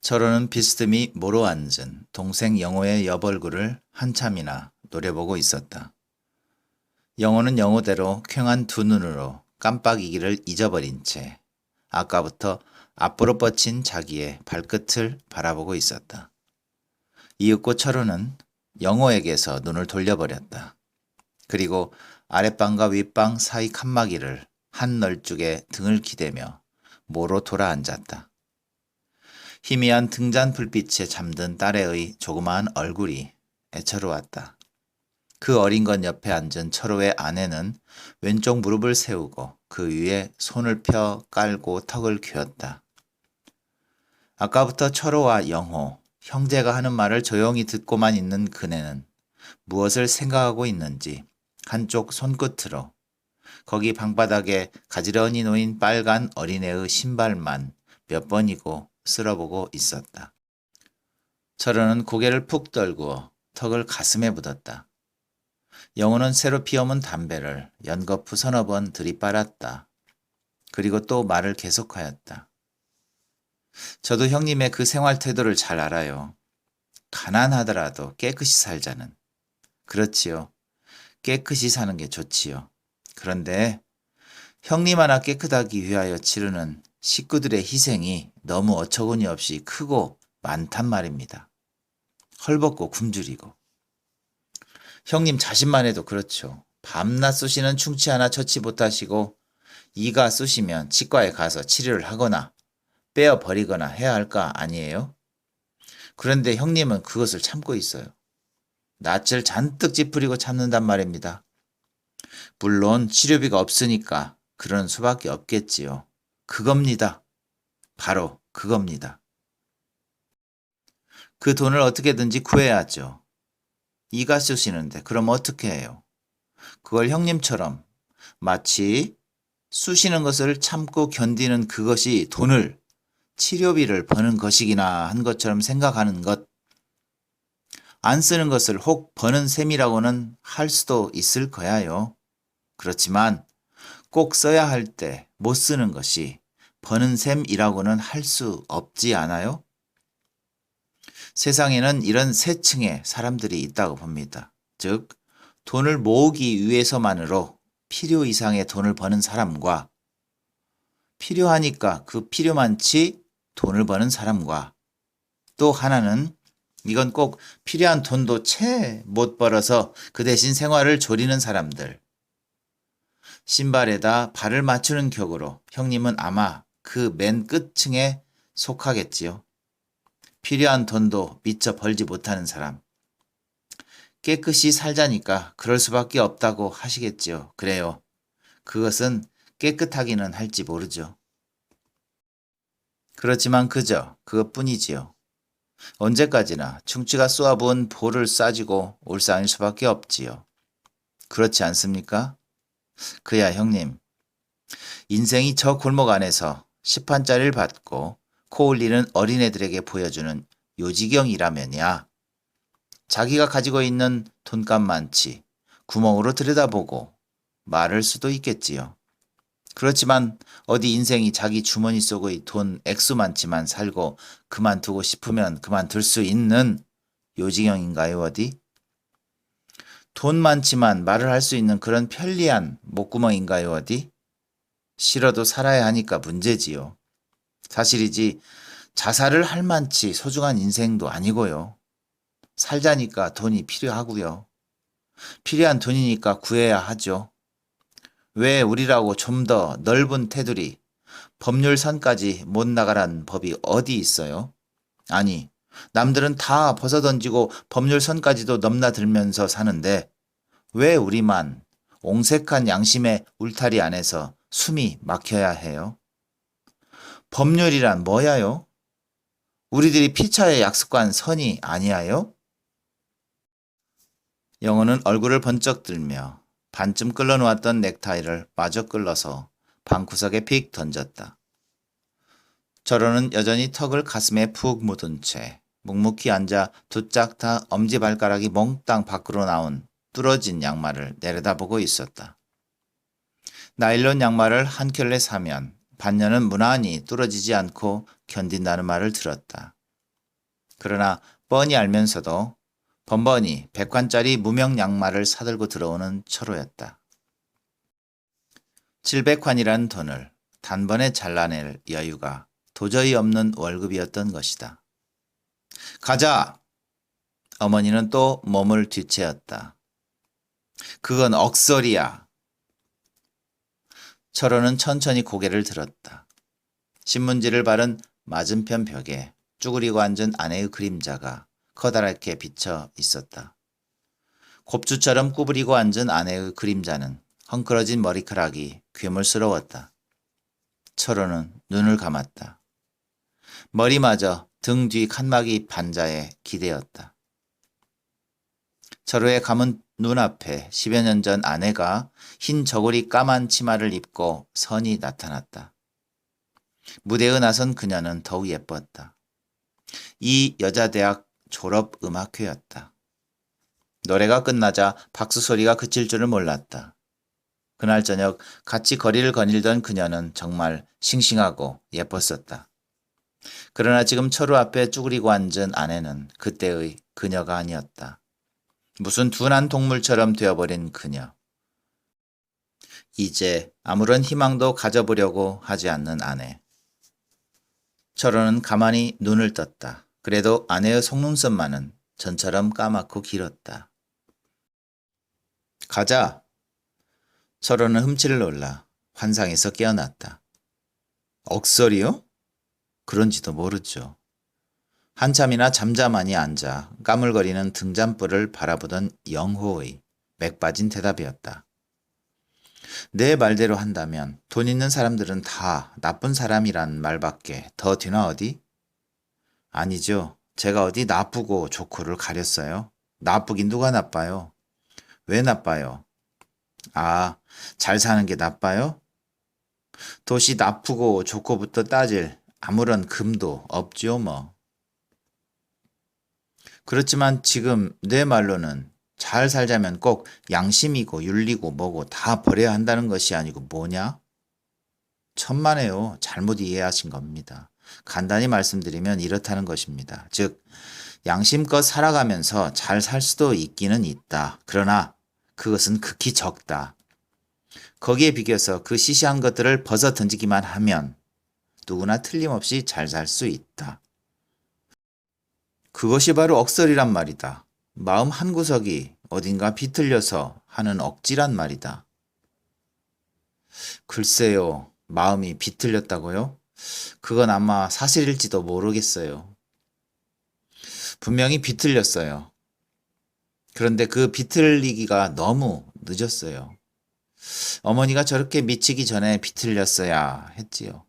철호는 비스듬히 모로 앉은 동생 영호의 옆얼굴을 한참이나 노려보고 있었다. 영호는 영호대로 퀭한 두 눈으로 깜빡이기를 잊어버린 채 아까부터 앞으로 뻗친 자기의 발끝을 바라보고 있었다. 이윽고 철호는 영호에게서 눈을 돌려버렸다. 그리고 아랫방과 윗방 사이 칸막이를 한 널쭉에 등을 기대며 모로 돌아앉았다. 희미한 등잔 불빛에 잠든 딸애의 조그마한 얼굴이 애처로웠다. 그 어린 것 옆에 앉은 철호의 아내는 왼쪽 무릎을 세우고 그 위에 손을 펴 깔고 턱을 큄었다. 아까부터 철호와 영호, 형제가 하는 말을 조용히 듣고만 있는 그네는 무엇을 생각하고 있는지 한쪽 손끝으로 거기 방바닥에 가지런히 놓인 빨간 어린애의 신발만 몇 번이고 쓸어보고 있었다. 철호는 고개를 푹 떨구어 턱을 가슴에 묻었다. 영호는 새로 피워문 담배를 연거푸 서너 번 들이빨았다. 그리고 또 말을 계속하였다. 저도 형님의 그 생활 태도를 잘 알아요. 가난하더라도 깨끗이 살자는. 그렇지요. 깨끗이 사는 게 좋지요. 그런데 형님 하나 깨끗하기 위하여 치르는 식구들의 희생이 너무 어처구니 없이 크고 많단 말입니다. 헐벗고 굶주리고. 형님 자신만 해도 그렇죠. 밤낮 쑤시는 충치 하나 처치 못하시고 이가 쑤시면 치과에 가서 치료를 하거나 빼어버리거나 해야 할 거 아니에요? 그런데 형님은 그것을 참고 있어요. 낯을 잔뜩 찌푸리고 참는단 말입니다. 물론 치료비가 없으니까 그런 수밖에 없겠지요. 그겁니다. 바로 그겁니다. 그 돈을 어떻게든지 구해야죠. 이가 쑤시는데 그럼 어떻게 해요? 그걸 형님처럼 마치 쑤시는 것을 참고 견디는 그것이 돈을, 치료비를 버는 것이기나 한 것처럼 생각하는 것. 안 쓰는 것을 혹 버는 셈이라고는 할 수도 있을 거야요. 그렇지만 꼭 써야 할 때 못 쓰는 것이 버는 셈이라고는 할 수 없지 않아요? 세상에는 이런 세 층의 사람들이 있다고 봅니다. 즉, 돈을 모으기 위해서만으로 필요 이상의 돈을 버는 사람과 필요하니까 그 필요만치 돈을 버는 사람과 또 하나는 이건 꼭 필요한 돈도 채 못 벌어서 그 대신 생활을 조리는 사람들. 신발에다 발을 맞추는 격으로 형님은 아마 그 맨 끝층에 속하겠지요. 필요한 돈도 미처 벌지 못하는 사람. 깨끗이 살자니까 그럴 수밖에 없다고 하시겠지요. 그래요. 그것은 깨끗하기는 할지 모르죠. 그렇지만 그저 그것뿐이지요. 언제까지나 충치가 쏘아부은 볼을 싸지고 울상일 수밖에 없지요. 그렇지 않습니까? 그야 형님. 인생이 저 골목 안에서 10판짜리를 받고 코 올리는 어린애들에게 보여주는 요지경이라면야 자기가 가지고 있는 돈값만치 구멍으로 들여다보고 말할 수도 있겠지요. 그렇지만 어디 인생이 자기 주머니 속의 돈 액수만치만 살고 그만두고 싶으면 그만둘 수 있는 요지경인가요 어디? 돈 많지만 말을 할 수 있는 그런 편리한 목구멍인가요 어디? 싫어도 살아야 하니까 문제지요. 사실이지 자살을 할 만치 소중한 인생도 아니고요. 살자니까 돈이 필요하고요. 필요한 돈이니까 구해야 하죠. 왜 우리라고 좀 더 넓은 테두리, 법률선까지 못 나가란 법이 어디 있어요? 아니, 남들은 다 벗어던지고 법률선까지도 넘나들면서 사는데 왜 우리만 옹색한 양심의 울타리 안에서 숨이 막혀야 해요? 법률이란 뭐야요? 우리들이 피차에 약속한 선이 아니야요? 영호는 얼굴을 번쩍 들며 반쯤 끌어놓았던 넥타이를 마저 끌어서 방구석에 픽 던졌다. 철호는 여전히 턱을 가슴에 푹 묻은 채 묵묵히 앉아 두 짝 다 엄지발가락이 몽땅 밖으로 나온 뚫어진 양말을 내려다보고 있었다. 나일론 양말을 한 켤레 사면 반년은 무난히 뚫어지지 않고 견딘다는 말을 들었다. 그러나 뻔히 알면서도 번번이 100관짜리 무명 양말을 사들고 들어오는 철호였다. 700관이란 돈을 단번에 잘라낼 여유가 도저히 없는 월급이었던 것이다. 가자! 어머니는 또 몸을 뒤채었다. 그건 억설이야. 철호는 천천히 고개를 들었다. 신문지를 바른 맞은편 벽에 쭈그리고 앉은 아내의 그림자가 커다랗게 비쳐 있었다. 곱주처럼 구부리고 앉은 아내의 그림자는 헝클어진 머리카락이 괴물스러웠다. 철호는 눈을 감았다. 머리마저 등 뒤 칸막이 반자에 기대었다. 철호의 감은 눈앞에 10여 년 전 아내가 흰 저고리 까만 치마를 입고 선이 나타났다. 무대에 나선 그녀는 더욱 예뻤다. 이 여자대학 졸업음악회였다. 노래가 끝나자 박수 소리가 그칠 줄을 몰랐다. 그날 저녁 같이 거리를 거닐던 그녀는 정말 싱싱하고 예뻤었다. 그러나 지금 철호 앞에 쭈그리고 앉은 아내는 그때의 그녀가 아니었다. 무슨 둔한 동물처럼 되어버린 그녀. 이제 아무런 희망도 가져보려고 하지 않는 아내. 철호는 가만히 눈을 떴다. 그래도 아내의 속눈썹만은 전처럼 까맣고 길었다. 가자. 철호는 흠치를 놀라 환상에서 깨어났다. 억설이요? 그런지도 모르죠. 한참이나 잠잠하니 앉아 까물거리는 등잔불을 바라보던 영호의 맥 빠진 대답이었다. 내 말대로 한다면 돈 있는 사람들은 다 나쁜 사람이란 말밖에 더 되나 어디? 아니죠. 제가 어디 나쁘고 좋고를 가렸어요. 나쁘긴 누가 나빠요? 왜 나빠요? 아, 잘 사는 게 나빠요? 도시 나쁘고 좋고부터 따질 아무런 금도 없죠 뭐. 그렇지만 지금 내 말로는 잘 살자면 꼭 양심이고 윤리고 뭐고 다 버려야 한다는 것이 아니고 뭐냐? 천만에요. 잘못 이해하신 겁니다. 간단히 말씀드리면 이렇다는 것입니다. 즉 양심껏 살아가면서 잘 살 수도 있기는 있다. 그러나 그것은 극히 적다. 거기에 비교해서 그 시시한 것들을 벗어 던지기만 하면 누구나 틀림없이 잘 살 수 있다. 그것이 바로 억설이란 말이다. 마음 한구석이 어딘가 비틀려서 하는 억지란 말이다. 글쎄요, 마음이 비틀렸다고요? 그건 아마 사실일지도 모르겠어요. 분명히 비틀렸어요. 그런데 그 비틀리기가 너무 늦었어요. 어머니가 저렇게 미치기 전에 비틀렸어야 했지요.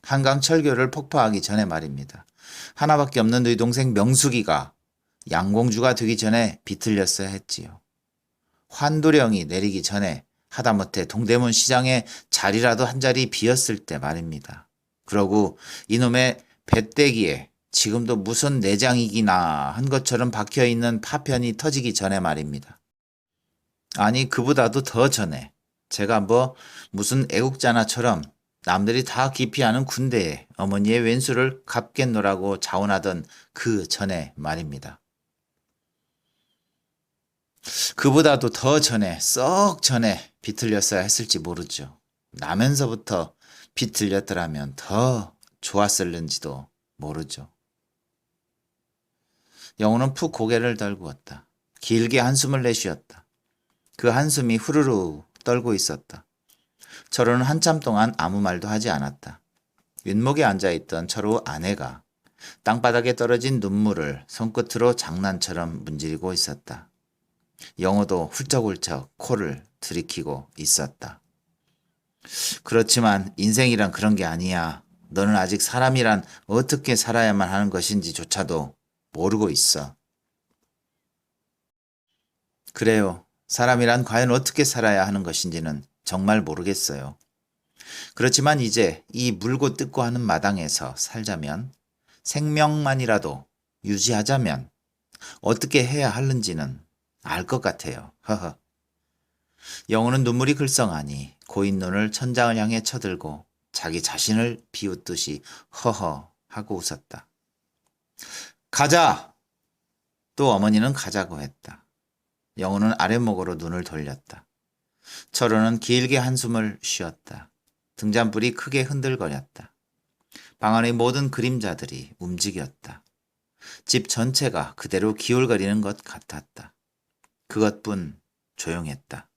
한강 철교를 폭파하기 전에 말입니다. 하나밖에 없는 너희 동생 명숙이가 양공주가 되기 전에 비틀렸어야 했지요. 환도령이 내리기 전에 하다못해 동대문 시장에 자리라도 한 자리 비었을 때 말입니다. 그러고 이놈의 배때기에 지금도 무슨 내장이기나 한 것처럼 박혀있는 파편이 터지기 전에 말입니다. 아니 그보다도 더 전에 제가 무슨 애국자나처럼 남들이 다 기피하는 군대에 어머니의 왼수를 갚겠노라고 자원하던 그 전에 말입니다. 그보다도 더 전에, 썩 전에 비틀렸어야 했을지 모르죠. 나면서부터 비틀렸더라면 더 좋았을는지도 모르죠. 영호는 푹 고개를 떨구었다. 길게 한숨을 내쉬었다. 그 한숨이 후루룩 떨고 있었다. 철호는 한참 동안 아무 말도 하지 않았다. 윗목에 앉아있던 철호 아내가 땅바닥에 떨어진 눈물을 손끝으로 장난처럼 문지르고 있었다. 영호도 훌쩍훌쩍 코를 들이키고 있었다. 그렇지만 인생이란 그런 게 아니야. 너는 아직 사람이란 어떻게 살아야만 하는 것인지조차도 모르고 있어. 그래요. 사람이란 과연 어떻게 살아야 하는 것인지는 정말 모르겠어요. 그렇지만 이제 이 물고 뜯고 하는 마당에서 살자면, 생명만이라도 유지하자면 어떻게 해야 하는지는 알 것 같아요. 허허. 영호는 눈물이 글썽하니 고인 눈을 천장을 향해 쳐들고 자기 자신을 비웃듯이 허허 하고 웃었다. 가자! 또 어머니는 가자고 했다. 영호는 아랫목으로 눈을 돌렸다. 철호는 길게 한숨을 쉬었다. 등잔불이 크게 흔들거렸다. 방 안의 모든 그림자들이 움직였다. 집 전체가 그대로 기울거리는 것 같았다. 그것뿐 조용했다.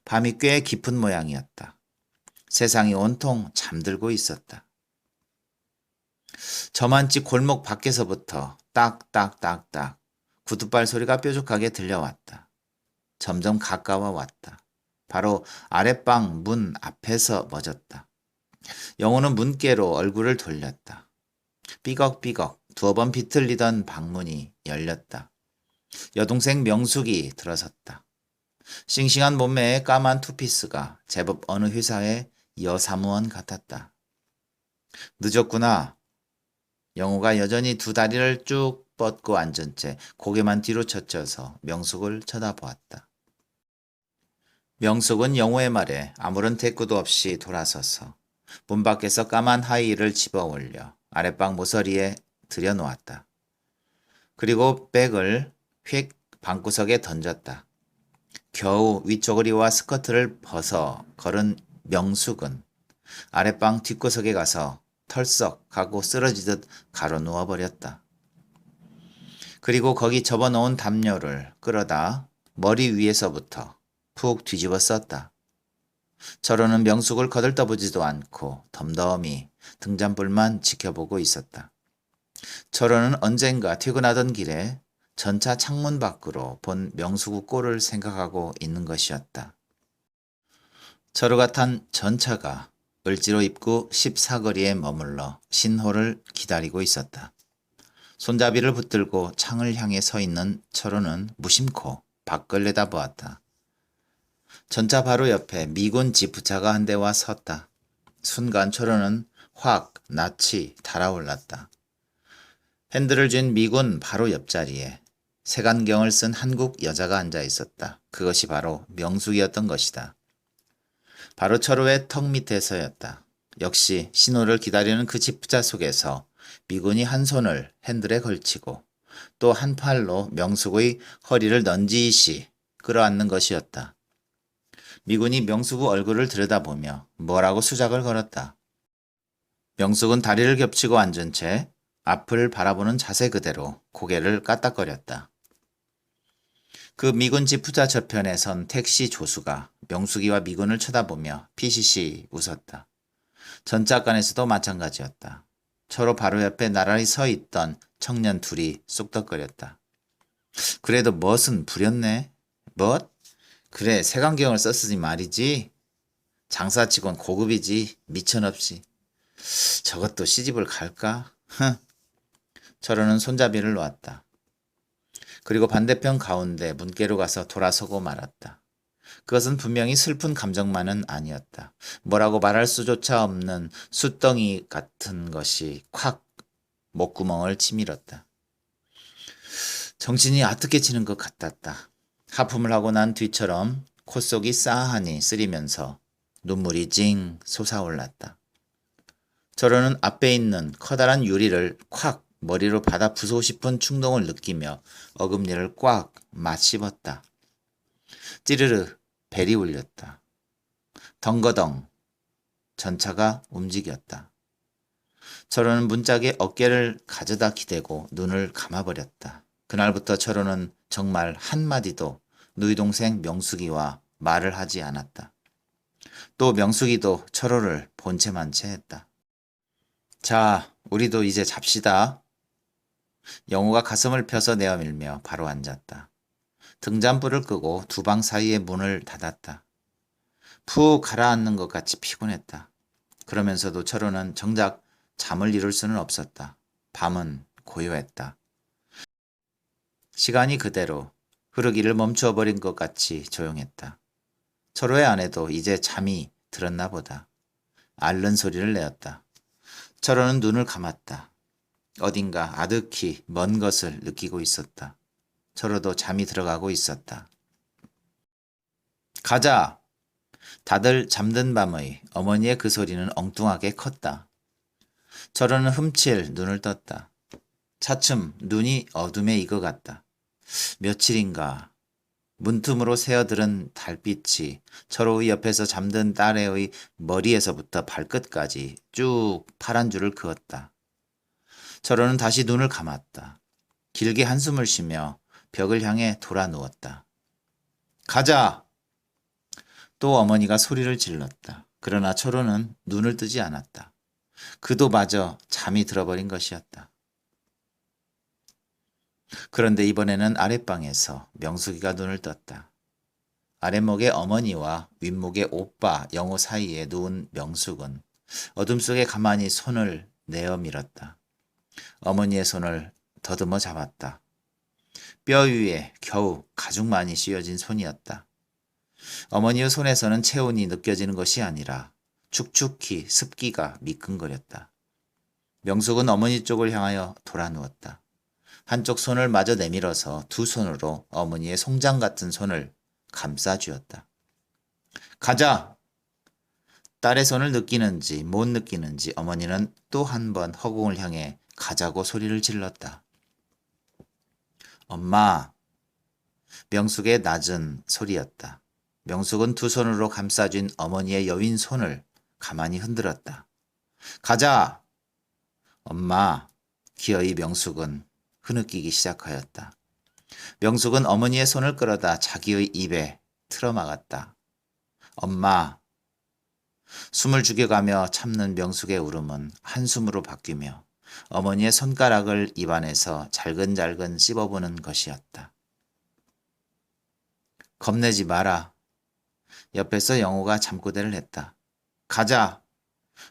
밤이 꽤 깊은 모양이었다. 세상이 온통 잠들고 있었다. 저만치 골목 밖에서부터 딱딱딱딱 구두발 소리가 뾰족하게 들려왔다. 점점 가까워 왔다. 바로 아랫방 문 앞에서 멎었다. 영호는 문께로 얼굴을 돌렸다. 삐걱삐걱 두어 번 비틀리던 방문이 열렸다. 여동생 명숙이 들어섰다. 싱싱한 몸매에 까만 투피스가 제법 어느 회사의 여사무원 같았다. 늦었구나. 영호가 여전히 두 다리를 쭉 뻗고 앉은 채 고개만 뒤로 젖혀서 명숙을 쳐다보았다. 명숙은 영호의 말에 아무런 대꾸도 없이 돌아서서 문 밖에서 까만 하이힐을 집어 올려 아랫방 모서리에 들여놓았다. 그리고 백을 휙 방구석에 던졌다. 겨우 위쪽으리와 스커트를 벗어 걸은 명숙은 아랫방 뒷구석에 가서 털썩 하고 쓰러지듯 가로 누워버렸다. 그리고 거기 접어놓은 담요를 끌어다 머리 위에서부터 푹 뒤집어 썼다. 철호는 명숙을 거들떠보지도 않고 덤덤히 등잔불만 지켜보고 있었다. 철호는 언젠가 퇴근하던 길에 전차 창문 밖으로 본 명숙의 꼴을 생각하고 있는 것이었다. 철호가 탄 전차가 을지로 입구 14거리에 머물러 신호를 기다리고 있었다. 손잡이를 붙들고 창을 향해 서 있는 철호는 무심코 밖을 내다보았다. 전차 바로 옆에 미군 지프차가 한 대와 섰다. 순간 철호는 확 낯이 달아올랐다. 핸들을 쥔 미군 바로 옆자리에 색안경을 쓴 한국 여자가 앉아 있었다. 그것이 바로 명숙이었던 것이다. 바로 철호의 턱 밑에서였다. 역시 신호를 기다리는 그 지프차 속에서 미군이 한 손을 핸들에 걸치고 또 한 팔로 명숙의 허리를 넌지시 끌어안는 것이었다. 미군이 명숙의 얼굴을 들여다보며 뭐라고 수작을 걸었다. 명숙은 다리를 겹치고 앉은 채 앞을 바라보는 자세 그대로 고개를 까딱거렸다. 그 미군 지프차 저편에 선 택시 조수가 명숙이와 미군을 쳐다보며 피시시 웃었다. 전차간에서도 마찬가지였다. 철호 바로 옆에 나란히 서 있던 청년 둘이 쑥덕거렸다. 그래도 멋은 부렸네. 멋? 그래, 색안경을 썼으니 말이지. 장사치곤 고급이지. 미천없이. 저것도 시집을 갈까? 흥. 철호는 손잡이를 놓았다. 그리고 반대편 가운데 문께로 가서 돌아서고 말았다. 그것은 분명히 슬픈 감정만은 아니었다. 뭐라고 말할 수조차 없는 숫덩이 같은 것이 콱 목구멍을 치밀었다. 정신이 아득해지는 것 같았다. 하품을 하고 난 뒤처럼 콧속이 싸하니 쓰리면서 눈물이 징 솟아올랐다. 철호는 앞에 있는 커다란 유리를 콱 머리로 받아 부수고 싶은 충동을 느끼며 어금니를 꽉 맞씹었다. 찌르르 벨이 울렸다. 덩거덩 전차가 움직였다. 철호는 문짝에 어깨를 가져다 기대고 눈을 감아버렸다. 그날부터 철호는 정말 한마디도 누이 동생 명숙이와 말을 하지 않았다. 또 명숙이도 철호를 본체만 채 했다. 자, 우리도 이제 잡시다. 영호가 가슴을 펴서 내어밀며 바로 앉았다. 등잔불을 끄고 두 방 사이의 문을 닫았다. 푹 가라앉는 것 같이 피곤했다. 그러면서도 철호는 정작 잠을 이룰 수는 없었다. 밤은 고요했다. 시간이 그대로 흐르기를 멈추어버린 것 같이 조용했다. 철호의 아내도 이제 잠이 들었나 보다. 앓는 소리를 내었다. 철호는 눈을 감았다. 어딘가 아득히 먼 것을 느끼고 있었다. 철호도 잠이 들어가고 있었다. 가자! 다들 잠든 밤의 어머니의 그 소리는 엉뚱하게 컸다. 철호는 흠칠 눈을 떴다. 차츰 눈이 어둠에 익어갔다. 며칠인가 문틈으로 새어들은 달빛이 철호의 옆에서 잠든 딸애의 머리에서부터 발끝까지 쭉 파란 줄을 그었다. 철호는 다시 눈을 감았다. 길게 한숨을 쉬며 벽을 향해 돌아 누웠다. 가자! 또 어머니가 소리를 질렀다. 그러나 철호는 눈을 뜨지 않았다. 그도 마저 잠이 들어버린 것이었다. 그런데 이번에는 아랫방에서 명숙이가 눈을 떴다. 아랫목에 어머니와 윗목에 오빠 영호 사이에 누운 명숙은 어둠 속에 가만히 손을 내어 밀었다. 어머니의 손을 더듬어 잡았다. 뼈 위에 겨우 가죽만이 씌어진 손이었다. 어머니의 손에서는 체온이 느껴지는 것이 아니라 축축히 습기가 미끈거렸다. 명숙은 어머니 쪽을 향하여 돌아 누웠다. 한쪽 손을 마저 내밀어서 두 손으로 어머니의 송장 같은 손을 감싸 쥐었다. 가자! 딸의 손을 느끼는지 못 느끼는지 어머니는 또 한 번 허공을 향해 가자고 소리를 질렀다. 엄마! 명숙의 낮은 소리였다. 명숙은 두 손으로 감싸준 어머니의 여윈 손을 가만히 흔들었다. 가자! 엄마! 기어이 명숙은 흐느끼기 시작하였다. 명숙은 어머니의 손을 끌어다 자기의 입에 틀어막았다. 엄마! 숨을 죽여가며 참는 명숙의 울음은 한숨으로 바뀌며 어머니의 손가락을 입안에서 잘근잘근 씹어보는 것이었다. 겁내지 마라. 옆에서 영호가 잠꼬대를 했다. 가자!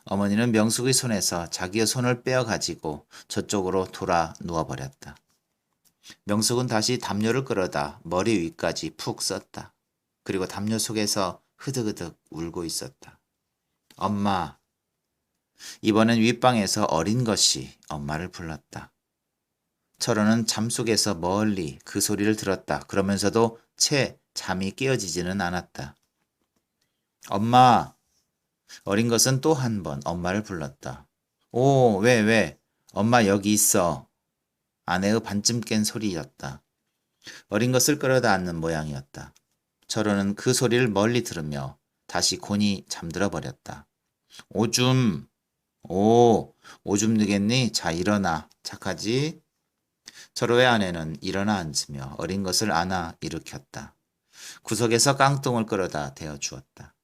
어머니는 명숙의 손에서 자기의 손을 빼어가지고 저쪽으로 돌아 누워버렸다. 명숙은 다시 담요를 끌어다 머리 위까지 푹 썼다. 그리고 담요 속에서 흐득흐득 울고 있었다. 엄마. 이번엔 윗방에서 어린 것이 엄마를 불렀다. 철호는 잠속에서 멀리 그 소리를 들었다. 그러면서도 채 잠이 깨어지지는 않았다. 엄마. 어린 것은 또 한 번 엄마를 불렀다. 오, 왜? 엄마 여기 있어. 아내의 반쯤 깬 소리였다. 어린 것을 끌어다 앉는 모양이었다. 철호는 그 소리를 멀리 들으며 다시 곤히 잠들어 버렸다. 오줌 누겠니? 자, 일어나. 착하지? 철호의 아내는 일어나 앉으며 어린 것을 안아 일으켰다. 구석에서 깡통을 끌어다 대어 주었다.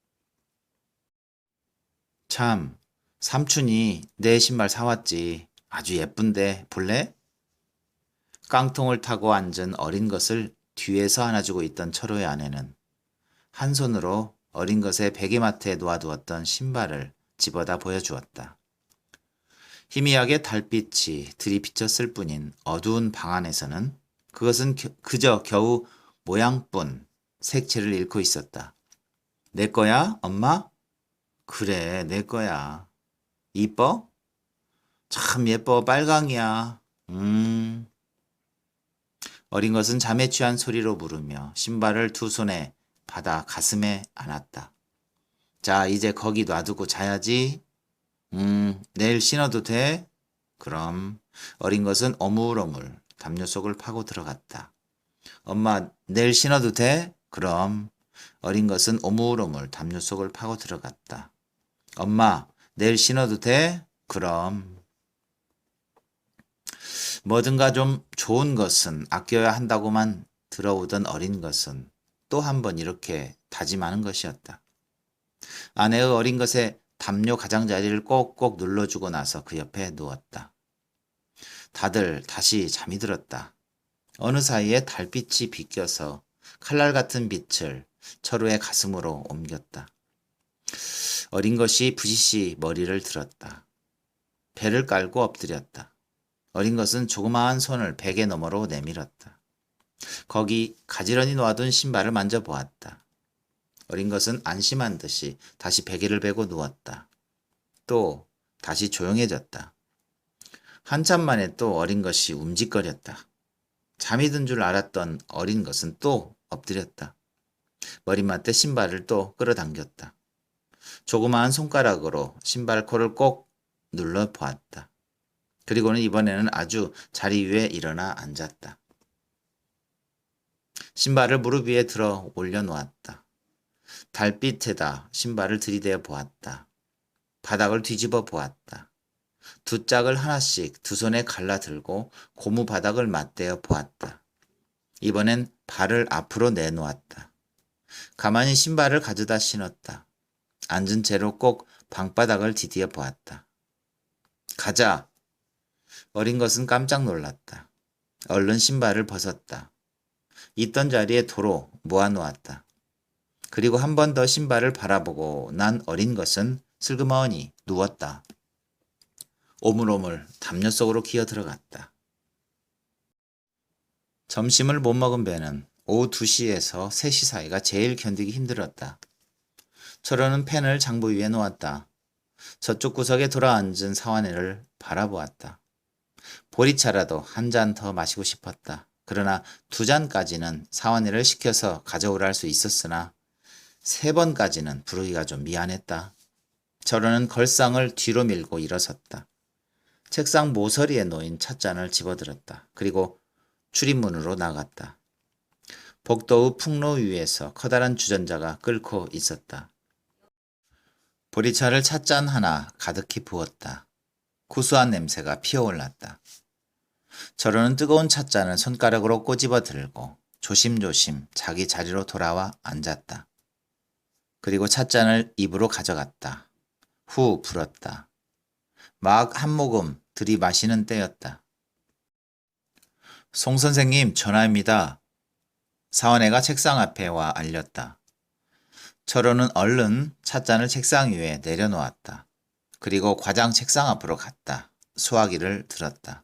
참, 삼촌이 내 신발 사왔지. 아주 예쁜데 볼래? 깡통을 타고 앉은 어린 것을 뒤에서 안아주고 있던 철호의 아내는 한 손으로 어린 것의 베개마트에 놓아두었던 신발을 집어다 보여주었다. 희미하게 달빛이 들이비쳤을 뿐인 어두운 방 안에서는 그것은 그저 겨우 모양뿐 색채를 잃고 있었다. 내 거야, 엄마? 그래, 내 거야. 이뻐? 참 예뻐, 빨강이야. 어린 것은 잠에 취한 소리로 물으며 신발을 두 손에 받아 가슴에 안았다. 자, 이제 거기 놔두고 자야지. 내일 신어도 돼? 그럼. 어린 것은 어물어물 담요 속을 파고 들어갔다. 엄마, 내일 신어도 돼? 그럼. 어린 것은 오물오물 담요 속을 파고 들어갔다. 엄마, 내일 신어도 돼? 그럼. 뭐든가 좀 좋은 것은 아껴야 한다고만 들어오던 어린 것은 또 한 번 이렇게 다짐하는 것이었다. 아내의 어린 것의 담요 가장자리를 꼭꼭 눌러주고 나서 그 옆에 누웠다. 다들 다시 잠이 들었다. 어느 사이에 달빛이 비껴서 칼날 같은 빛을 철호의 가슴으로 옮겼다. 어린 것이 부시시 머리를 들었다. 배를 깔고 엎드렸다. 어린 것은 조그마한 손을 베개 너머로 내밀었다. 거기 가지런히 놓아둔 신발을 만져보았다. 어린 것은 안심한 듯이 다시 베개를 베고 누웠다. 또 다시 조용해졌다. 한참 만에 또 어린 것이 움직거렸다. 잠이 든 줄 알았던 어린 것은 또 엎드렸다. 머리맡에 신발을 또 끌어당겼다. 조그마한 손가락으로 신발코를 꼭 눌러 보았다. 그리고는 이번에는 아주 자리 위에 일어나 앉았다. 신발을 무릎 위에 들어 올려놓았다. 달빛에다 신발을 들이대어 보았다. 바닥을 뒤집어 보았다. 두 짝을 하나씩 두 손에 갈라 들고 고무 바닥을 맞대어 보았다. 이번엔 발을 앞으로 내놓았다. 가만히 신발을 가져다 신었다. 앉은 채로 꼭 방바닥을 디디어 보았다. 가자! 어린 것은 깜짝 놀랐다. 얼른 신발을 벗었다. 있던 자리에 도로 모아놓았다. 그리고 한 번 더 신발을 바라보고 난 어린 것은 슬그머니 누웠다. 오물오물 담요 속으로 기어 들어갔다. 점심을 못 먹은 배는 오후 2시에서 3시 사이가 제일 견디기 힘들었다. 철호는 펜을 장부 위에 놓았다. 저쪽 구석에 돌아앉은 사환이를 바라보았다. 보리차라도 한 잔 더 마시고 싶었다. 그러나 2잔까지는 사환이를 시켜서 가져오라 할 수 있었으나 3번까지는 부르기가 좀 미안했다. 철호는 걸상을 뒤로 밀고 일어섰다. 책상 모서리에 놓인 찻잔을 집어들었다. 그리고 출입문으로 나갔다. 복도의 풍로 위에서 커다란 주전자가 끓고 있었다. 보리차를 찻잔 하나 가득히 부었다. 구수한 냄새가 피어올랐다. 철호는 뜨거운 찻잔을 손가락으로 꼬집어 들고 조심조심 자기 자리로 돌아와 앉았다. 그리고 찻잔을 입으로 가져갔다. 후 불었다. 막 한 모금 들이마시는 때였다. 송 선생님 전화입니다. 사원애가 책상 앞에 와 알렸다. 철호는 얼른 찻잔을 책상 위에 내려놓았다. 그리고 과장 책상 앞으로 갔다. 수화기를 들었다.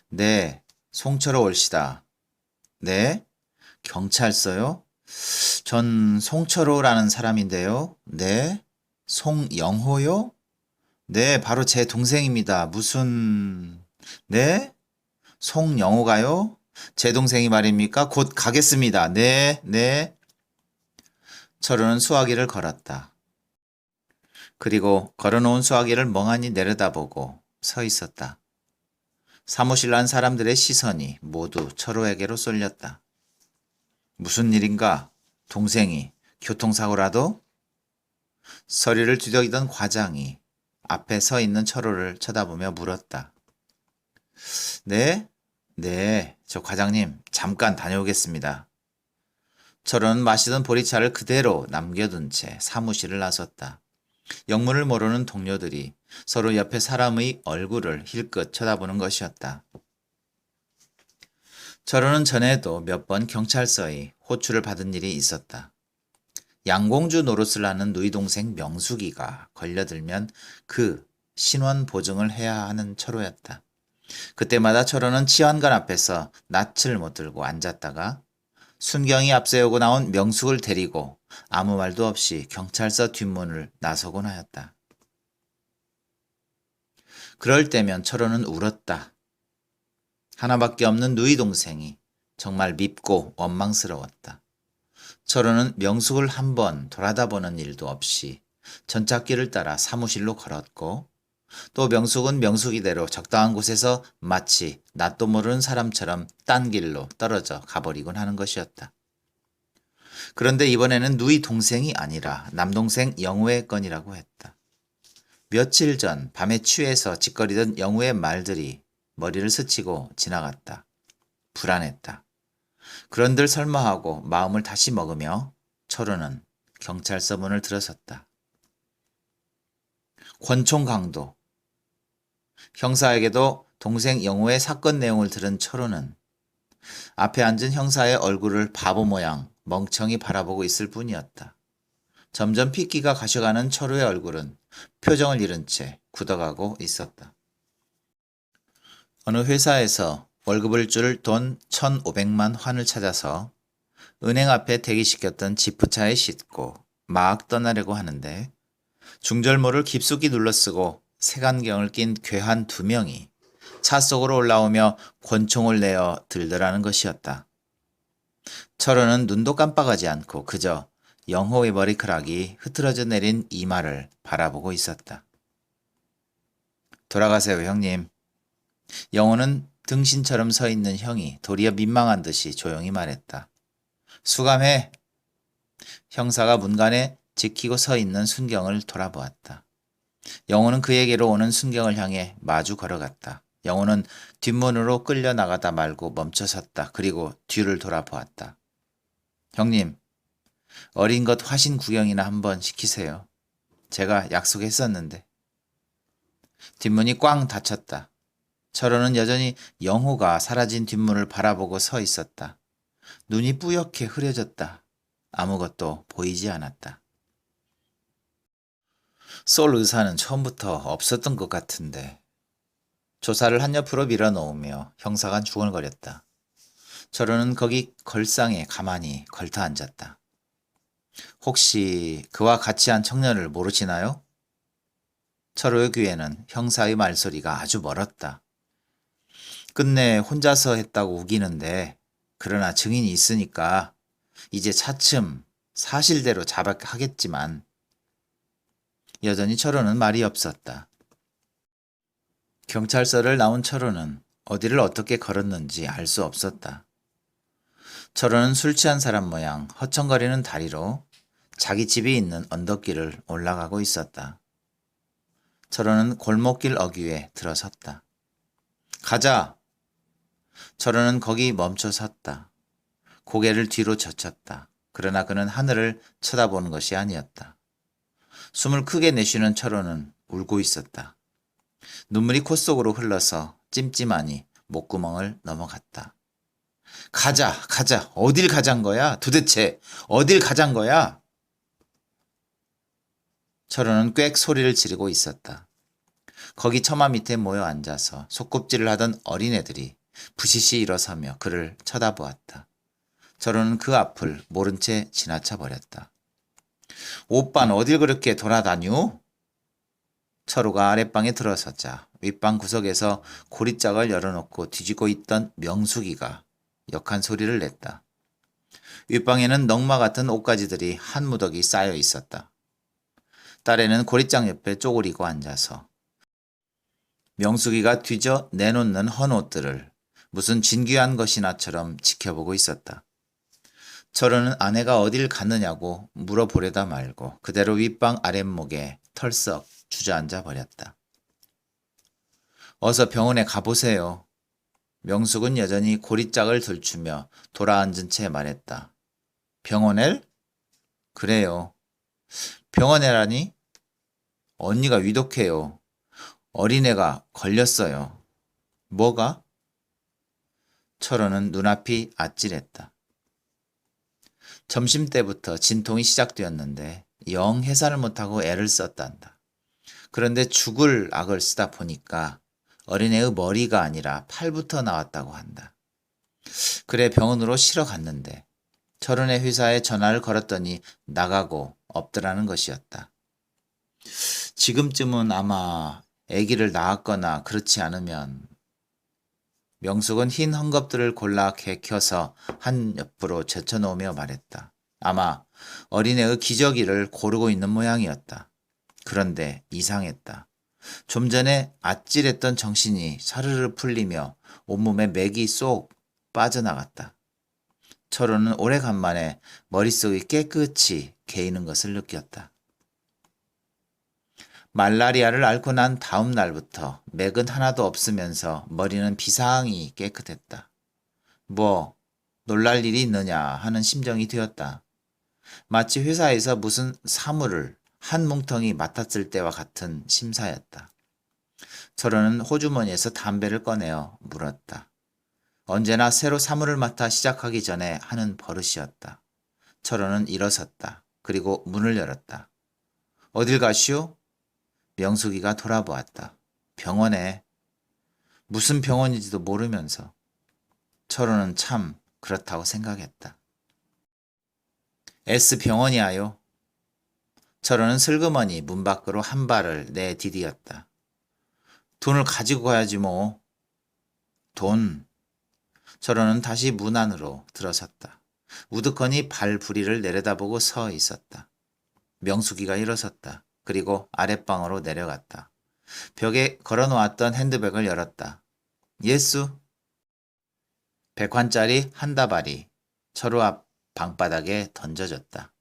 네, 송철호 올시다. 네? 경찰서요? 전 송철호라는 사람인데요. 네? 송영호요? 네, 바로 제 동생입니다. 무슨... 네? 송영호가요? 제 동생이 말입니까? 곧 가겠습니다. 네, 네. 철호는 수화기를 걸었다. 그리고 걸어놓은 수화기를 멍하니 내려다보고 서 있었다. 사무실 안 사람들의 시선이 모두 철호에게로 쏠렸다. 무슨 일인가? 동생이 교통사고라도? 서리를 뒤적이던 과장이 앞에 서 있는 철호를 쳐다보며 물었다. 네? 네, 저 과장님 잠깐 다녀오겠습니다. 철호는 마시던 보리차를 그대로 남겨둔 채 사무실을 나섰다. 영문을 모르는 동료들이 서로 옆에 사람의 얼굴을 힐끗 쳐다보는 것이었다. 철호는 전에도 몇 번 경찰서에 호출을 받은 일이 있었다. 양공주 노릇을 하는 누이 동생 명숙이가 걸려들면 그 신원 보증을 해야 하는 철호였다. 그때마다 철호는 치안관 앞에서 낯을 못 들고 앉았다가 순경이 앞세우고 나온 명숙을 데리고 아무 말도 없이 경찰서 뒷문을 나서곤 하였다. 그럴 때면 철호는 울었다. 하나밖에 없는 누이 동생이 정말 밉고 원망스러웠다. 철호는 명숙을 한번 돌아다보는 일도 없이 전찻길을 따라 사무실로 걸었고 또 명숙은 명숙이대로 적당한 곳에서 마치 낯도 모르는 사람처럼 딴 길로 떨어져 가버리곤 하는 것이었다. 그런데 이번에는 누이 동생이 아니라 남동생 영우의 건이라고 했다. 며칠 전 밤에 취해서 짓거리던 영우의 말들이 머리를 스치고 지나갔다. 불안했다. 그런들 설마 하고 마음을 다시 먹으며 철호는 경찰서 문을 들어섰다. 권총 강도. 형사에게도 동생 영우의 사건 내용을 들은 철호는 앞에 앉은 형사의 얼굴을 바보 모양 멍청이 바라보고 있을 뿐이었다. 점점 핏기가 가셔가는 철호의 얼굴은 표정을 잃은 채 굳어가고 있었다. 어느 회사에서 월급을 줄 돈 1,500만 환을 찾아서 은행 앞에 대기시켰던 지프차에 싣고 막 떠나려고 하는데 중절모를 깊숙이 눌러쓰고 색안경을 낀 괴한 2명이 차 속으로 올라오며 권총을 내어 들더라는 것이었다. 철호는 눈도 깜빡하지 않고 그저 영호의 머리카락이 흐트러져 내린 이마를 바라보고 있었다. 돌아가세요, 형님. 영호는 등신처럼 서 있는 형이 도리어 민망한 듯이 조용히 말했다. 수감해. 형사가 문간에 지키고 서 있는 순경을 돌아보았다. 영호는 그에게로 오는 순경을 향해 마주 걸어갔다. 영호는 뒷문으로 끌려 나가다 말고 멈춰섰다. 그리고 뒤를 돌아보았다. 형님, 어린 것 화신 구경이나 한번 시키세요. 제가 약속했었는데. 뒷문이 꽝 닫혔다. 철호는 여전히 영호가 사라진 뒷문을 바라보고 서 있었다. 눈이 뿌옇게 흐려졌다. 아무것도 보이지 않았다. 솔 의사는 처음부터 없었던 것 같은데. 조사를 한옆으로 밀어놓으며 형사가 중얼거렸다. 철호는 거기 걸상에 가만히 걸터 앉았다. 혹시 그와 같이 한 청년을 모르시나요? 철호의 귀에는 형사의 말소리가 아주 멀었다. 끝내 혼자서 했다고 우기는데 그러나 증인이 있으니까 이제 차츰 사실대로 자백하겠지만 여전히 철호는 말이 없었다. 경찰서를 나온 철호는 어디를 어떻게 걸었는지 알 수 없었다. 철호는 술 취한 사람 모양 허청거리는 다리로 자기 집이 있는 언덕길을 올라가고 있었다. 철호는 골목길 어귀에 들어섰다. 가자! 철호는 거기 멈춰 섰다. 고개를 뒤로 젖혔다. 그러나 그는 하늘을 쳐다보는 것이 아니었다. 숨을 크게 내쉬는 철호는 울고 있었다. 눈물이 코 속으로 흘러서 찜찜하니 목구멍을 넘어갔다. 가자, 가자. 어딜 가잔 거야? 도대체 어딜 가잔 거야? 철호는 꽥 소리를 지르고 있었다. 거기 처마 밑에 모여 앉아서 소꿉질을 하던 어린애들이 부시시 일어서며 그를 쳐다보았다. 철호는 그 앞을 모른 채 지나쳐 버렸다. 오빤 어딜 그렇게 돌아다녀? 철호가 아랫방에 들어서자 윗방 구석에서 고리짝을 열어놓고 뒤지고 있던 명숙이가 역한 소리를 냈다. 윗방에는 넝마 같은 옷가지들이 한 무더기 쌓여 있었다. 딸애는 고리짝 옆에 쪼그리고 앉아서 명숙이가 뒤져 내놓는 헌옷들을 무슨 진귀한 것이나처럼 지켜보고 있었다. 철호는 아내가 어딜 갔느냐고 물어보려다 말고 그대로 윗방 아랫목에 털썩 주저앉아 버렸다. 어서 병원에 가보세요. 명숙은 여전히 고리짝을 들추며 돌아앉은 채 말했다. 병원에? 그래요. 병원에라니? 언니가 위독해요. 어린애가 걸렸어요. 뭐가? 철호는 눈앞이 아찔했다. 점심때부터 진통이 시작되었는데 영 해산을 못하고 애를 썼단다. 그런데 죽을 악을 쓰다 보니까 어린애의 머리가 아니라 팔부터 나왔다고 한다. 그래 병원으로 실어 갔는데 철원의 회사에 전화를 걸었더니 나가고 없더라는 것이었다. 지금쯤은 아마 아기를 낳았거나 그렇지 않으면 명숙은 흰 헝겊들을 골라 개켜서 한 옆으로 제쳐놓으며 말했다. 아마 어린애의 기저귀를 고르고 있는 모양이었다. 그런데 이상했다. 좀 전에 아찔했던 정신이 사르르 풀리며 온몸에 맥이 쏙 빠져나갔다. 철호는 오래간만에 머릿속이 깨끗이 개이는 것을 느꼈다. 말라리아를 앓고 난 다음 날부터 맥은 하나도 없으면서 머리는 비상히 깨끗했다. 뭐 놀랄 일이 있느냐 하는 심정이 되었다. 마치 회사에서 무슨 사물을 한 뭉텅이 맡았을 때와 같은 심사였다. 철호는 호주머니에서 담배를 꺼내어 물었다. 언제나 새로 사물을 맡아 시작하기 전에 하는 버릇이었다. 철호는 일어섰다. 그리고 문을 열었다. 어딜 가시오? 명숙이가 돌아보았다. 병원에. 무슨 병원인지도 모르면서. 철호는 참 그렇다고 생각했다. S병원이야요. 철호는 슬그머니 문 밖으로 한 발을 내디디었다. 돈을 가지고 가야지 뭐. 돈. 철호는 다시 문 안으로 들어섰다. 우두커니 발부리를 내려다보고 서 있었다. 명숙이가 일어섰다. 그리고 아랫방으로 내려갔다. 벽에 걸어놓았던 핸드백을 열었다. 예수. 100환짜리 한 다발이 철호 앞 방바닥에 던져졌다.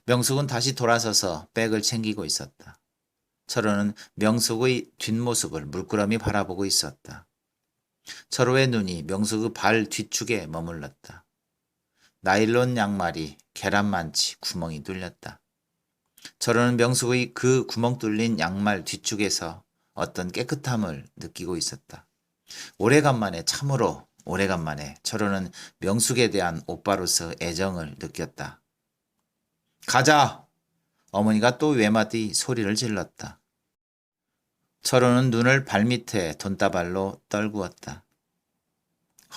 명숙은 다시 돌아서서 백을 챙기고 있었다. 철호는 명숙의 뒷모습을 물끄러미 바라보고 있었다. 철호의 눈이 명숙의 발 뒤축에 머물렀다. 나일론 양말이 계란만치 구멍이 뚫렸다. 철호는 명숙의 그 구멍 뚫린 양말 뒤축에서 어떤 깨끗함을 느끼고 있었다. 오래간만에, 참으로 오래간만에 철호는 명숙에 대한 오빠로서 애정을 느꼈다. 가자! 어머니가 또 외마디 소리를 질렀다. 철호는 눈을 발밑에 돈다발로 떨구었다.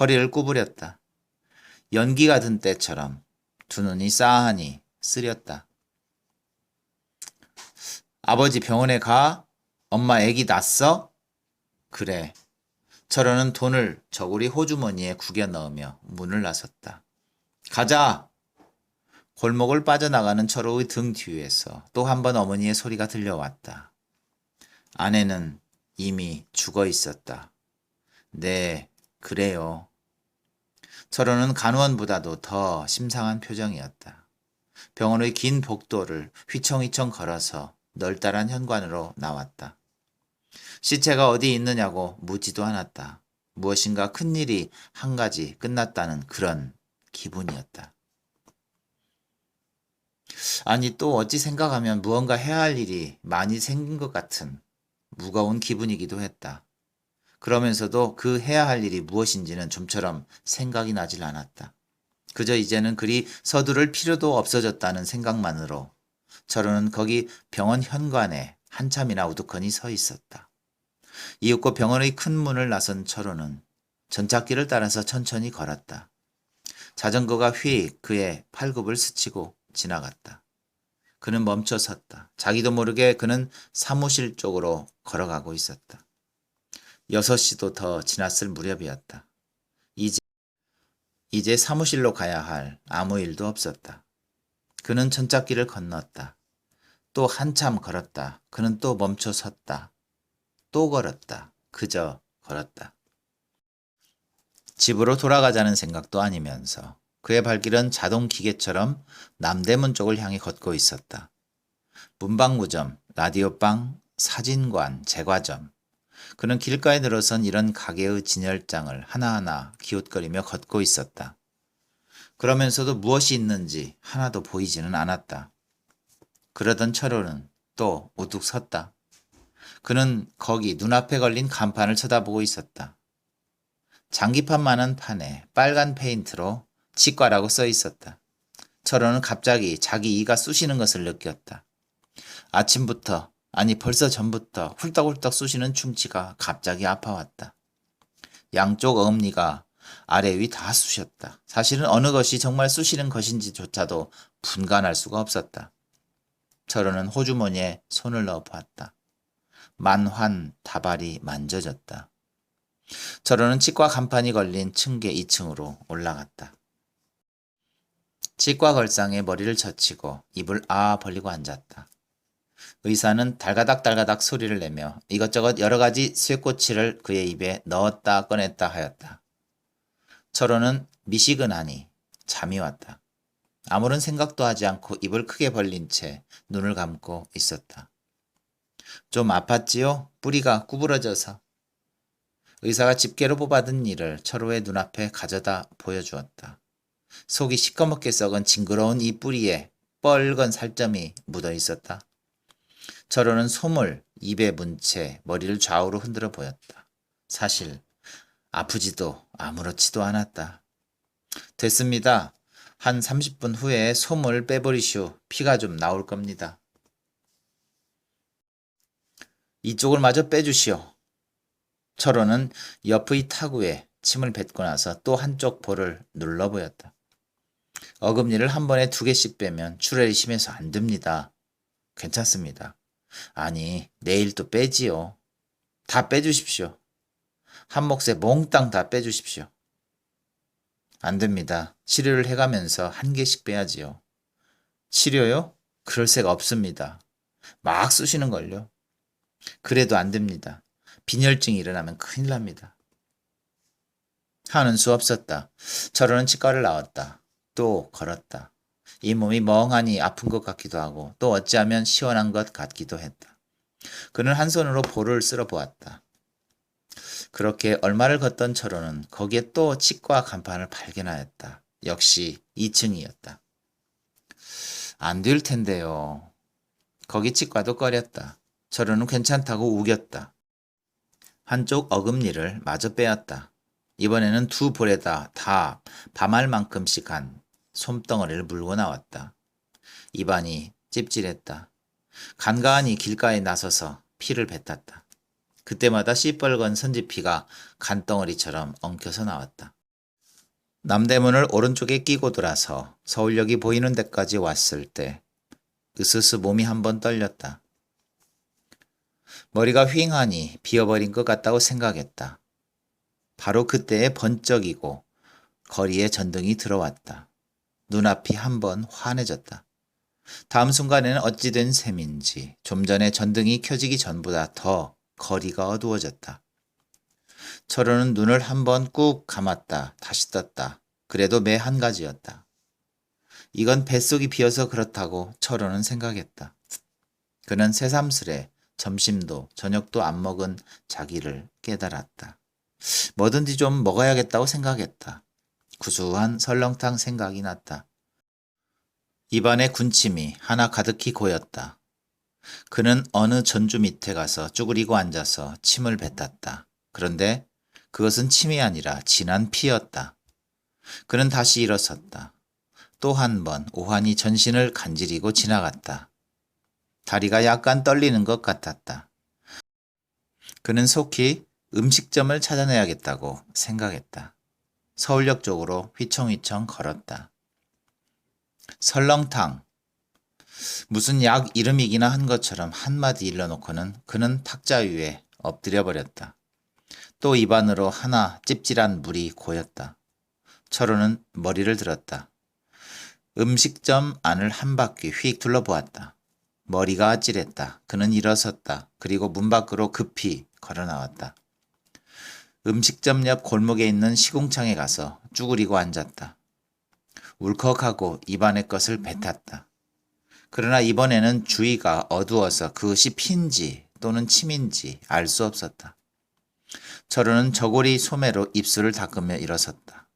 허리를 구부렸다. 연기가 든 때처럼 두 눈이 싸하니 쓰렸다. 아버지 병원에 가? 엄마 애기 낳았어? 그래. 철호는 돈을 저고리 호주머니에 구겨 넣으며 문을 나섰다. 가자! 골목을 빠져나가는 철호의 등 뒤에서 또 한 번 어머니의 소리가 들려왔다. 아내는 이미 죽어 있었다. 네, 그래요. 철호는 간호원보다도 더 심상한 표정이었다. 병원의 긴 복도를 휘청휘청 걸어서 널따란 현관으로 나왔다. 시체가 어디 있느냐고 묻지도 않았다. 무엇인가 큰일이 한 가지 끝났다는 그런 기분이었다. 아니, 또 어찌 생각하면 무언가 해야 할 일이 많이 생긴 것 같은 무거운 기분이기도 했다. 그러면서도 그 해야 할 일이 무엇인지는 좀처럼 생각이 나질 않았다. 그저 이제는 그리 서두를 필요도 없어졌다는 생각만으로 철호는 거기 병원 현관에 한참이나 우두커니 서 있었다. 이윽고 병원의 큰 문을 나선 철호는 전찻길을 따라서 천천히 걸었다. 자전거가 휙 그의 팔굽을 스치고 지나갔다. 그는 멈춰 섰다. 자기도 모르게 그는 사무실 쪽으로 걸어가고 있었다. 6시도 더 지났을 무렵이었다. 이제 사무실로 가야 할 아무 일도 없었다. 그는 천짝길을 건넜다. 또 한참 걸었다. 그는 또 멈춰 섰다. 또 걸었다. 그저 걸었다. 집으로 돌아가자는 생각도 아니면서 그의 발길은 자동 기계처럼 남대문 쪽을 향해 걷고 있었다. 문방구점, 라디오방, 사진관, 제과점. 그는 길가에 늘어선 이런 가게의 진열장을 하나하나 기웃거리며 걷고 있었다. 그러면서도 무엇이 있는지 하나도 보이지는 않았다. 그러던 철호는 또 우뚝 섰다. 그는 거기 눈앞에 걸린 간판을 쳐다보고 있었다. 장기판만한 판에 빨간 페인트로 치과라고 써 있었다. 철호는 갑자기 자기 이가 쑤시는 것을 느꼈다. 아침부터, 아니 벌써 전부터 훌떡훌떡 쑤시는 충치가 갑자기 아파왔다. 양쪽 어금니가 아래 위 다 쑤셨다. 사실은 어느 것이 정말 쑤시는 것인지조차도 분간할 수가 없었다. 철호는 호주머니에 손을 넣어 보았다. 만환 다발이 만져졌다. 철호는 치과 간판이 걸린 층계 2층으로 올라갔다. 치과 걸상에 머리를 젖히고 입을 아 벌리고 앉았다. 의사는 달가닥달가닥 소리를 내며 이것저것 여러 가지 쇠꼬치를 그의 입에 넣었다 꺼냈다 하였다. 철호는 미시근하니 잠이 왔다. 아무런 생각도 하지 않고 입을 크게 벌린 채 눈을 감고 있었다. 좀 아팠지요? 뿌리가 구부러져서. 의사가 집게로 뽑아든 이를 철호의 눈앞에 가져다 보여주었다. 속이 시커멓게 썩은 징그러운 이 뿌리에 뻘건 살점이 묻어 있었다. 철호는 솜을 입에 문 채 머리를 좌우로 흔들어 보였다. 사실 아프지도 아무렇지도 않았다. 됐습니다. 한 30분 후에 솜을 빼버리시오. 피가 좀 나올 겁니다. 이쪽을 마저 빼주시오. 철호는 옆의 타구에 침을 뱉고 나서 또 한쪽 볼을 눌러 보였다. 어금니를 한 번에 2개씩 빼면 출혈이 심해서 안 됩니다. 괜찮습니다. 아니, 내일 또 빼지요. 다 빼주십시오. 한 몫에 몽땅 다 빼주십시오. 안 됩니다. 치료를 해가면서 1개씩 빼야지요. 치료요? 그럴 새가 없습니다. 막 쑤시는걸요. 그래도 안 됩니다. 빈혈증이 일어나면 큰일 납니다. 하는 수 없었다. 철호는 치과를 나왔다. 또 걸었다. 이 몸이 멍하니 아픈 것 같기도 하고 또 어찌하면 시원한 것 같기도 했다. 그는 한 손으로 볼을 쓸어 보았다. 그렇게 얼마를 걷던 철호는 거기에 또 치과 간판을 발견하였다. 역시 2층이었다. 안 될 텐데요. 거기 치과도 꺼렸다. 철호는 괜찮다고 우겼다. 한쪽 어금니를 마저 빼었다. 이번에는 두 볼에다 다 밤알만큼씩 한 솜덩어리를 물고 나왔다. 입안이 찝찝했다. 간간히 길가에 나서서 피를 뱉었다. 그때마다 시뻘건 선지피가 간덩어리처럼 엉켜서 나왔다. 남대문을 오른쪽에 끼고 돌아서 서울역이 보이는 데까지 왔을 때 으스스 몸이 한번 떨렸다. 머리가 휑하니 비어버린 것 같다고 생각했다. 바로 그때에 번쩍이고 거리에 전등이 들어왔다. 눈앞이 한번 환해졌다. 다음 순간에는 어찌 된 셈인지 좀 전에 전등이 켜지기 전보다 더 거리가 어두워졌다. 철호는 눈을 한번 꾹 감았다. 다시 떴다. 그래도 매 한 가지였다. 이건 뱃속이 비어서 그렇다고 철호는 생각했다. 그는 새삼스레 점심도 저녁도 안 먹은 자기를 깨달았다. 뭐든지 좀 먹어야겠다고 생각했다. 구수한 설렁탕 생각이 났다. 입안에 군침이 하나 가득히 고였다. 그는 어느 전주 밑에 가서 쭈그리고 앉아서 침을 뱉었다. 그런데 그것은 침이 아니라 진한 피였다. 그는 다시 일어섰다. 또 한 번 오한이 전신을 간지리고 지나갔다. 다리가 약간 떨리는 것 같았다. 그는 속히 음식점을 찾아내야겠다고 생각했다. 서울역 쪽으로 휘청휘청 걸었다. 설렁탕. 무슨 약 이름이기나 한 것처럼 한마디 일러놓고는 그는 탁자 위에 엎드려 버렸다. 또 입안으로 하나 찝찝한 물이 고였다. 철호는 머리를 들었다. 음식점 안을 한 바퀴 휙 둘러보았다. 머리가 아찔했다. 그는 일어섰다. 그리고 문 밖으로 급히 걸어 나왔다. 음식점 옆 골목에 있는 시궁창에 가서 쭈그리고 앉았다. 울컥하고 입안의 것을 뱉었다. 그러나 이번에는 주위가 어두워서 그것이 피인지 또는 침인지 알 수 없었다. 철호는 저고리 소매로 입술을 닦으며 일어섰다.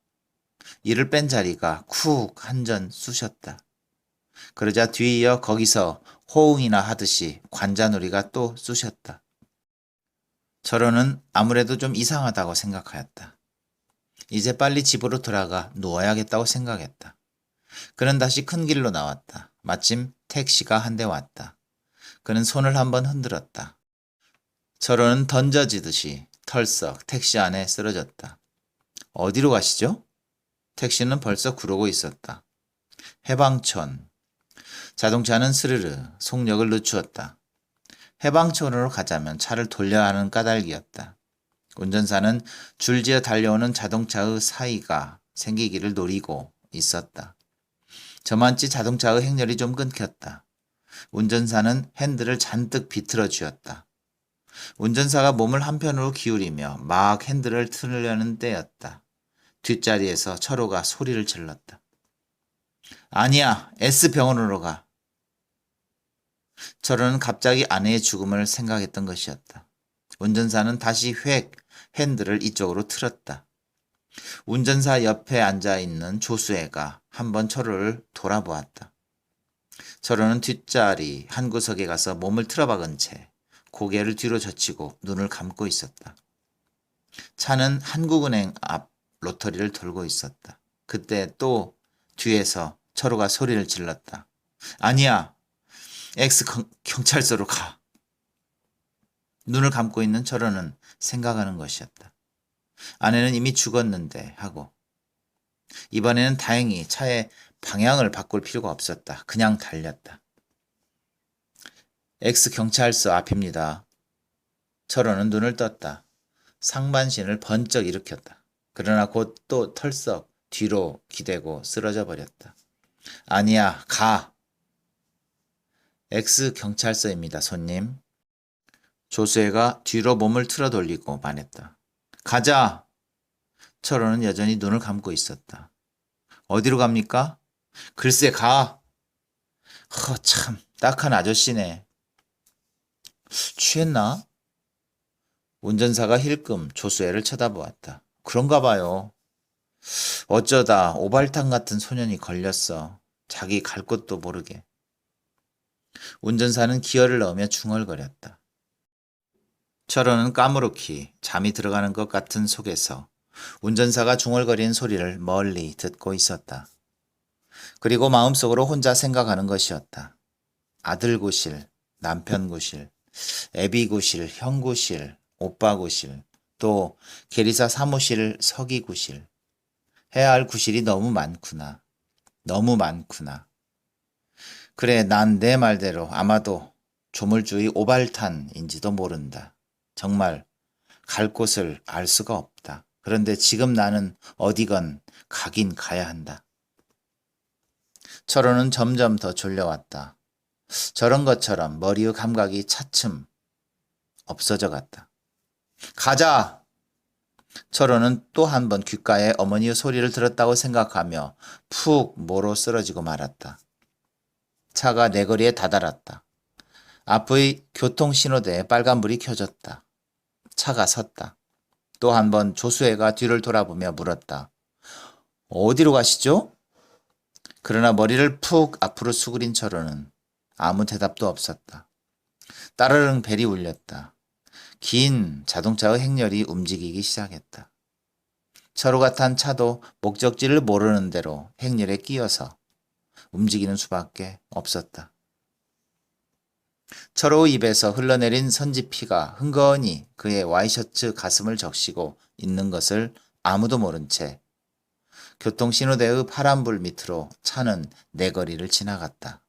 이를 뺀 자리가 쿡 한 전 쑤셨다. 그러자 뒤이어 거기서 호응이나 하듯이 관자놀이가 또 쑤셨다. 철호는 아무래도 좀 이상하다고 생각하였다. 이제 빨리 집으로 돌아가 누워야겠다고 생각했다. 그는 다시 큰 길로 나왔다. 마침 택시가 한 대 왔다. 그는 손을 한번 흔들었다. 철호는 던져지듯이 털썩 택시 안에 쓰러졌다. 어디로 가시죠? 택시는 벌써 구르고 있었다. 해방촌. 자동차는 스르르 속력을 늦추었다. 해방촌으로 가자면 차를 돌려야 하는 까닭이었다. 운전사는 줄지어 달려오는 자동차의 사이가 생기기를 노리고 있었다. 저만치 자동차의 행렬이 좀 끊겼다. 운전사는 핸들을 잔뜩 비틀어 쥐었다. 운전사가 몸을 한편으로 기울이며 막 핸들을 틀려는 때였다. 뒷자리에서 철호가 소리를 질렀다. 아니야, S병원으로 가. 철호는 갑자기 아내의 죽음을 생각했던 것이었다. 운전사는 다시 획 핸들을 이쪽으로 틀었다. 운전사 옆에 앉아있는 조수애가 한번 철호를 돌아보았다. 철호는 뒷자리 한 구석에 가서 몸을 틀어박은 채 고개를 뒤로 젖히고 눈을 감고 있었다. 차는 한국은행 앞 로터리를 돌고 있었다. 그때 또 뒤에서 철호가 소리를 질렀다. 아니야, 경찰서로 가. 눈을 감고 있는 철호는 생각하는 것이었다. 아내는 이미 죽었는데 하고 이번에는 다행히 차의 방향을 바꿀 필요가 없었다. 그냥 달렸다. X경찰서 앞입니다. 철호는 눈을 떴다. 상반신을 번쩍 일으켰다. 그러나 곧 또 털썩 뒤로 기대고 쓰러져 버렸다. 아니야, 가. X경찰서입니다, 손님. 조수애가 뒤로 몸을 틀어 돌리고 말했다. 가자! 철호는 여전히 눈을 감고 있었다. 어디로 갑니까? 글쎄 가! 참, 딱한 아저씨네. 취했나? 운전사가 힐끔 조수애를 쳐다보았다. 그런가 봐요. 어쩌다 오발탄 같은 소년이 걸렸어. 자기 갈 곳도 모르게. 운전사는 기어를 넣으며 중얼거렸다. 철호는 까무르히 잠이 들어가는 것 같은 속에서 운전사가 중얼거리는 소리를 멀리 듣고 있었다. 그리고 마음속으로 혼자 생각하는 것이었다. 아들 구실, 남편 구실, 애비 구실, 형 구실, 오빠 구실, 또 계리사 사무실 서기 구실. 해야 할 구실이 너무 많구나. 너무 많구나. 그래, 난 내 말대로 아마도 조물주의 오발탄인지도 모른다. 정말 갈 곳을 알 수가 없다. 그런데 지금 나는 어디건 가긴 가야 한다. 철호는 점점 더 졸려왔다. 저런 것처럼 머리의 감각이 차츰 없어져 갔다. 가자! 철호는 또 한 번 귓가에 어머니의 소리를 들었다고 생각하며 푹 모로 쓰러지고 말았다. 차가 내거리에 다다랐다. 앞의 교통신호대에 빨간불이 켜졌다. 차가 섰다. 또 한 번 조수애가 뒤를 돌아보며 물었다. 어디로 가시죠? 그러나 머리를 푹 앞으로 수그린 철호는 아무 대답도 없었다. 따르릉 벨이 울렸다. 긴 자동차의 행렬이 움직이기 시작했다. 철호가 탄 차도 목적지를 모르는 대로 행렬에 끼어서 움직이는 수밖에 없었다. 철호의 입에서 흘러내린 선지피가 흥건히 그의 와이셔츠 가슴을 적시고 있는 것을 아무도 모른 채 교통신호대의 파란불 밑으로 차는 내거리를 지나갔다.